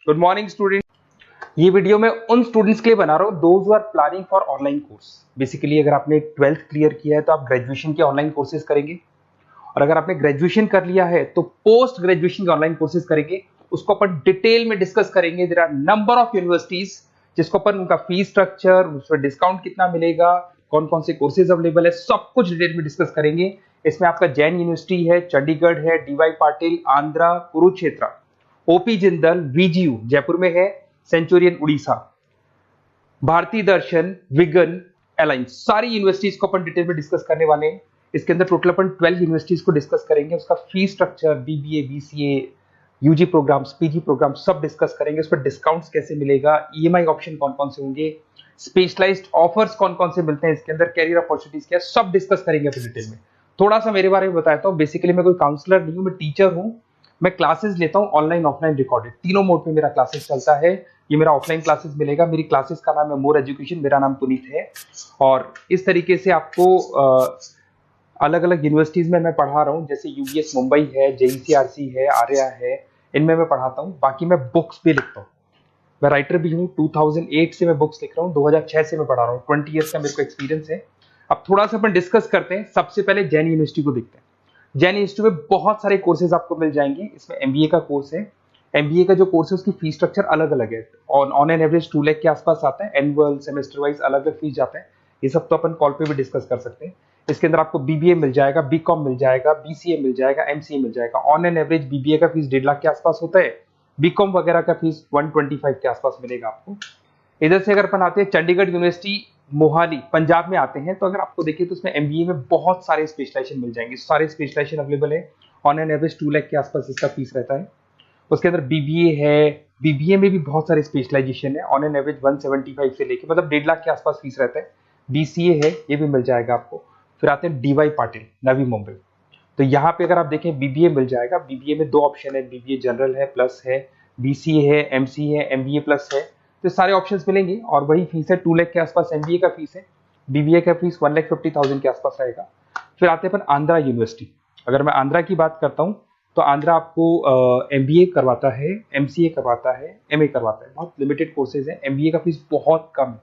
Good morning student. ये video मैं उन स्टूडेंट्स के लिए बना रहा हूँ those who are planning for online course. Basically अगर आपने 12th क्लियर किया है तो आप ग्रेजुएशन के ऑनलाइन कोर्सेज करेंगे, और अगर आपने ग्रेजुएशन कर लिया है तो पोस्ट ग्रेजुएशन के ऑनलाइन कोर्सेज करेंगे। उसको अपन डिटेल में डिस्कस करेंगे। There are number of universities जिसको अपन उनका फीस स्ट्रक्चर, उसमें डिस्काउंट कितना मिलेगा, कौन कौन से कोर्सेज अवेलेबल है, सब कुछ डिटेल में डिस्कस करेंगे। इसमें आपका जैन यूनिवर्सिटी है, चंडीगढ़ है, डीवाई पाटिल आंध्रा, कुरुक्षेत्र, ओपी जिंदल, वीजीयू जयपुर में है, सेंचुरियन उड़ीसा, भारतीय दर्शन, विगन, अलायंस, सारी यूनिवर्सिटीज को अपन डिटेल में डिस्कस करने वाले हैं। इसके अंदर टोटल अपन 12 यूनिवर्सिटीज को डिस्कस करेंगे। उसका fees structure, BBA, BCA, UG programs, PG programs सब डिस्कस करेंगे। उस पर डिस्काउंट्स कैसे मिलेगा, ईएमआई ऑप्शन कौन कौन से होंगे, स्पेशलाइज्ड ऑफर्स कौन कौन से मिलते हैं, इसके अंदर कैरियर अपॉर्चुनिटीज क्या, सब डिस्कस करेंगे अपन डिटेल में। थोड़ा सा मेरे बारे में बताता हूँ। बेसिकली मैं कोई काउंसलर नहीं हूँ, मैं टीचर हूँ। मैं क्लासेस लेता हूँ ऑनलाइन ऑफलाइन रिकॉर्डेड, तीनों मोड में मेरा क्लासेस चलता है। ये मेरा ऑफलाइन क्लासेस मिलेगा। मेरी क्लासेस का नाम है मोर एजुकेशन, मेरा नाम पुनीत है। और इस तरीके से आपको अलग अलग यूनिवर्सिटीज में मैं पढ़ा रहा हूँ, जैसे यूबीएस मुंबई है, जेईसीआरसी है, आर्या है, इनमें मैं पढ़ाता हूँ। बाकी मैं बुक्स भी लिखता हूँ, मैं राइटर भी हूँ। 2008 से मैं बुक्स लिख रहा हूँ, 2006 से मैं पढ़ा रहा हूँ। 20 ईयर्स का मेरे को एक्सपीरियंस है। अब थोड़ा सा अपन डिस्कस करते हैं। सबसे पहले जैन यूनिवर्सिटी को देखते हैं। जैन इंस्टीट्यूट में बहुत सारे कोर्सेज आपको मिल जाएंगे। इसमें एमबीए का कोर्स है। एमबीए का जो कोर्स है उसकी फीस स्ट्रक्चर अलग अलग है। ऑन एन एवरेज 2 लाख के आसपास आता है। एनुअल, सेमेस्टर वाइज अलग अलग फीस जाता है। ये सब तो अपन कॉल पे भी डिस्कस कर सकते हैं। इसके अंदर आपको बीबीए मिल जाएगा, बीकॉम मिल जाएगा, बीसीए मिल जाएगा, एमसीए मिल जाएगा। ऑन एन एवरेज बीबीए का फीस 1.5 लाख के आसपास होता है। बीकॉम वगैरह का फीस 125 के आसपास मिलेगा आपको। इधर से अगर अपन आते हैं चंडीगढ़ यूनिवर्सिटी मोहाली पंजाब में आते हैं, तो अगर आपको देखिए तो उसमें एमबीए में बहुत सारे स्पेशलाइजेशन मिल जाएंगे। सारे स्पेशलाइजेशन अवेलेबल है। ऑन एन एवरेज 2 लाख के आसपास इसका फीस रहता है। उसके अंदर बीबीए है, बीबीए में भी बहुत सारे स्पेशलाइजेशन है। ऑन एन एवरेज 175 से लेके मतलब 1.5 लाख के आसपास फीस रहता है। बीसीए है, ये भी मिल जाएगा आपको। फिर आते हैं डीवाई पाटिल, नवी मुंबई। तो यहाँ पे अगर आप देखें बीबीए मिल जाएगा। बीबीए में 2 ऑप्शन है, बीबीए जनरल है, प्लस है, बीसीए है, एमसीए है, एमबीए प्लस है। तो सारे ऑप्शंस मिलेंगे और वही फीस है 2 लाख के आसपास एमबीए का फीस है। बीबीए का फीस 1,50,000 के आसपास रहेगा। फिर आते हैं अपन आंध्रा यूनिवर्सिटी। अगर मैं आंध्रा की बात करता हूँ तो आंध्रा आपको एमबीए करवाता है, एमसीए करवाता है, एमए करवाता है। बहुत लिमिटेड कोर्सेज है। एमबीए का फीस बहुत कम है।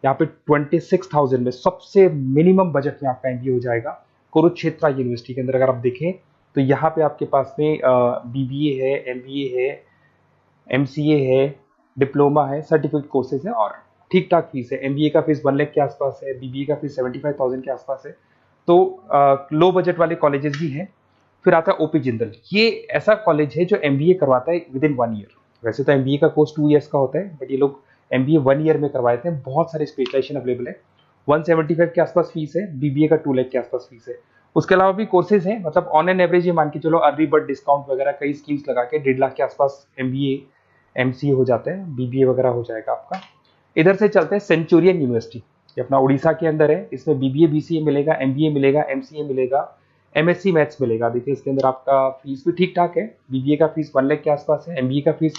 यहाँ पे 26,000 में सबसे मिनिमम बजट में आपका एमबीए हो जाएगा। कुरुक्षेत्र यूनिवर्सिटी के अंदर अगर आप देखें तो यहाँ पे आपके पास में बीबीए है, एमबीए है, एमसीए है, डिप्लोमा है, सर्टिफिकेट कोर्सेज है और ठीक ठाक फीस है। एमबीए का फीस 1 लाख के आसपास है, बीबीए का फीस 75,000 के आसपास है। तो लो बजट वाले कॉलेजेस भी हैं। फिर आता है ओपी जिंदल। ये ऐसा कॉलेज है जो एमबीए करवाता है विद इन 1 ईयर। वैसे तो एमबीए का कोर्स 2 ईयर्स का होता है, बट ये लोग एमबीए 1 ईयर में करवाते हैं। बहुत सारे स्पेशलाइजेशन अवेलेबल है। 175 के आसपास फीस है। बीबीए का 2 लाख के आसपास फीस है। उसके अलावा भी कोर्सेज हैं, मतलब ऑन एन एवरेज ये मान के चलो अर्ली बर्ड डिस्काउंट वगैरह कई स्कीम्स लगा के 1.5 लाख के आसपास एमबीए एमसीए हो जाता है, बीबीए वगैरह हो जाएगा आपका। इधर से चलते हैं सेंचुरियन यूनिवर्सिटी, ये अपना उड़ीसा के अंदर है। इसमें बीबीए बीसीए मिलेगा, एमबीए मिलेगा, एमसीए मिलेगा, एमएससी मैथ्स मिलेगा। देखिए इसके अंदर आपका फीस भी ठीक ठाक है। बीबीए का फीस 1 लाख के आसपास है, एमबीए का फीस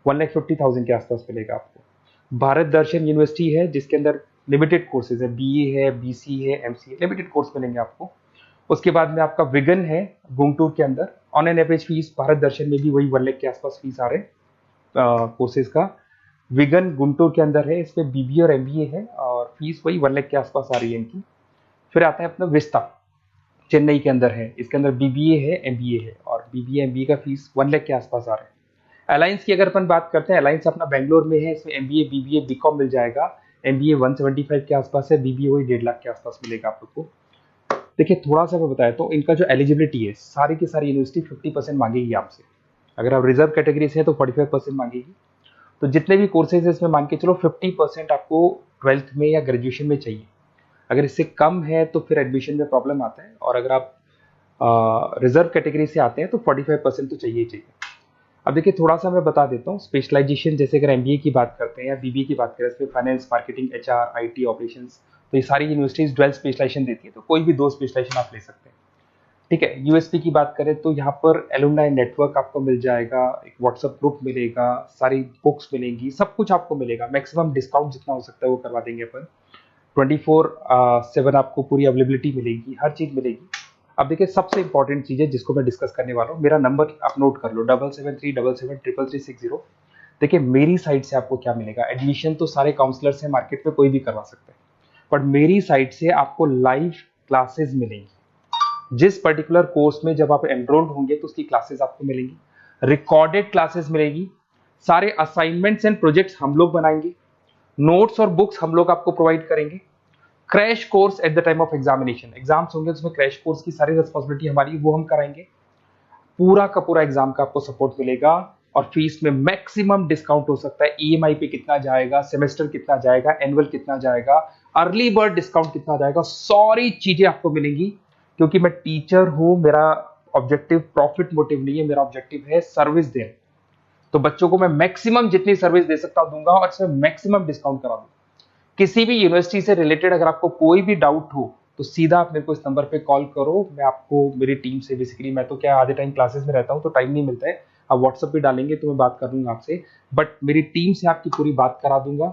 1,50,000 के आसपास मिलेगा आपको। भारत दर्शन यूनिवर्सिटी है जिसके अंदर लिमिटेड कोर्सेज है, बीए है, बीसी है, एमसीए, लिमिटेड कोर्स मिलेंगे आपको। उसके बाद में आपका विगन है गुंटूर के अंदर। On an average fees Bharat Darshan में भी वही 1 लाख के आसपास फीस आ रहे हैं कोर्सेज का। विगन गुंटूर के अंदर है, इसमें बीबीए और एमबीए है और फीस वही 1 लाख के आसपास आ रही है इनकी। फिर आता है अपना विस्ता, चेन्नई के अंदर है। इसके अंदर बीबीए है, एमबीए है और बीबीए एमबीए का फीस 1 लाख के आसपास आ रहा है। अलायंस की अगर अपन बात करते हैं, अलायंस अपना बेंगलोर में है। इसमें एमबीए, बीबीए, बीकॉम मिल जाएगा। एमबीए 175 के आसपास है, बीबीए वही 1.5 लाख के आसपास मिलेगा आप लोग को। देखिए थोड़ा सा मैं बताया तो इनका जो एलिजिबिलिटी है, सारी की सारी यूनिवर्सिटी 50% मांगेगी आपसे। अगर आप रिजर्व कैटेगरी से हैं तो 45% मांगेगी। तो जितने भी कोर्सेज है इसमें मान के चलो 50% आपको 12th में या ग्रेजुएशन में चाहिए। अगर इससे कम है तो फिर एडमिशन में प्रॉब्लम आता है, और अगर आप रिजर्व कैटेगरी से आते हैं तो 45% तो चाहिए ही चाहिए। अब देखिए थोड़ा सा मैं बता देता हूँ स्पेशलाइजेशन। जैसे अगर एमबीए की बात करते हैं या बीबीए की बात करें, इसमें finance, marketing, HR, IT, operations, तो ये सारी यूनिवर्सिटीज 12 स्पेशलाइजेशन देती है। तो कोई भी 2 स्पेशलाइजेशन आप ले सकते हैं, ठीक है। यूएसपी की बात करें तो यहाँ पर एलुमनाई नेटवर्क आपको मिल जाएगा, एक व्हाट्सएप ग्रुप मिलेगा, सारी बुक्स मिलेंगी, सब कुछ आपको मिलेगा। मैक्सिमम डिस्काउंट जितना हो सकता है वो करवा देंगे अपन। 24/7 आपको पूरी अवेलेबिलिटी मिलेगी, हर चीज मिलेगी। अब देखिए सबसे इंपॉर्टेंट चीज है जिसको मैं डिस्कस करने वाला हूँ। मेरा नंबर आप नोट कर लो, 7737773360। देखिए मेरी साइड से आपको क्या मिलेगा, एडमिशन तो सारे काउंसलर्स हैं मार्केट में, कोई भी करवा सकता है, बट मेरी साइड से आपको लाइव क्लासेस मिलेंगी। जिस पर्टिकुलर कोर्स में जब आप एनरोल्ड होंगे तो उसकी क्लासेस आपको मिलेंगी, रिकॉर्डेड क्लासेस मिलेगी, सारे असाइनमेंट्स एंड प्रोजेक्ट्स हम लोग बनाएंगे, नोट्स और बुक्स हम लोग आपको प्रोवाइड करेंगे, crash course at the time of examination, exams होंगे उसमें क्रैश कोर्स की सारी रिस्पॉन्सिबिलिटी हमारी, वो हम कराएंगे, पूरा का पूरा एग्जाम का आपको सपोर्ट मिलेगा, और फीस में मैक्सिमम डिस्काउंट हो सकता है, ईएमआई पे कितना जाएगा, सेमेस्टर कितना जाएगा, एनुअल कितना जाएगा, अर्ली बर्ड डिस्काउंट कितना जाएगा, सारी चीजें आपको मिलेंगी। क्योंकि मैं टीचर हूं, मेरा ऑब्जेक्टिव प्रॉफिट मोटिव नहीं है, मेरा ऑब्जेक्टिव है सर्विस देना। तो बच्चों को मैं मैक्सिमम जितनी सर्विस दे सकता हूं दूंगा, और इसमें मैक्सिमम डिस्काउंट करा दूंगा। किसी भी यूनिवर्सिटी से रिलेटेड अगर आपको कोई भी डाउट हो तो सीधा आप मेरे को इस नंबर पे कॉल करो, मैं आपको मेरी टीम से, बेसिकली मैं तो क्या आधे टाइम क्लासेस में रहता हूँ तो टाइम नहीं मिलता है, आप व्हाट्सएप पे डालेंगे तो मैं बात कर लूंगा आपसे, बट मेरी टीम से आपकी पूरी बात करा दूंगा।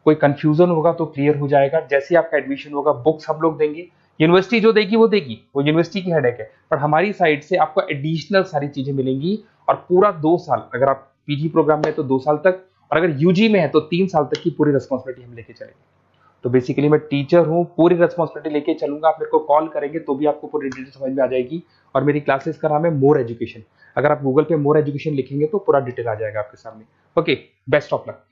कोई कंफ्यूजन होगा तो क्लियर हो जाएगा, जैसे आपका एडमिशन होगा बुक्स हम लोग देंगे, यूनिवर्सिटी जो देगी वो देगी, वो यूनिवर्सिटी की हेडेक है, पर हमारी साइड से आपको एडिशनल सारी चीजें मिलेंगी। और पूरा 2 साल, अगर आप पीजी प्रोग्राम में तो 2 साल तक, और अगर यूजी में है तो 3 साल तक की पूरी रिस्पॉन्सिबिलिटी हम लेके चलेंगे। तो बेसिकली मैं टीचर हूँ, पूरी रिस्पॉन्सिबिलिटी लेके चलूंगा, आप मेरे को कॉल करेंगे तो भी आपको पूरी डिटेल समझ में आ जाएगी। और मेरी क्लासेस का नाम है मोर एजुकेशन, अगर आप गूगल पे मोर एजुकेशन लिखेंगे तो पूरा डिटेल आ जाएगा आपके सामने। Okay, best of luck.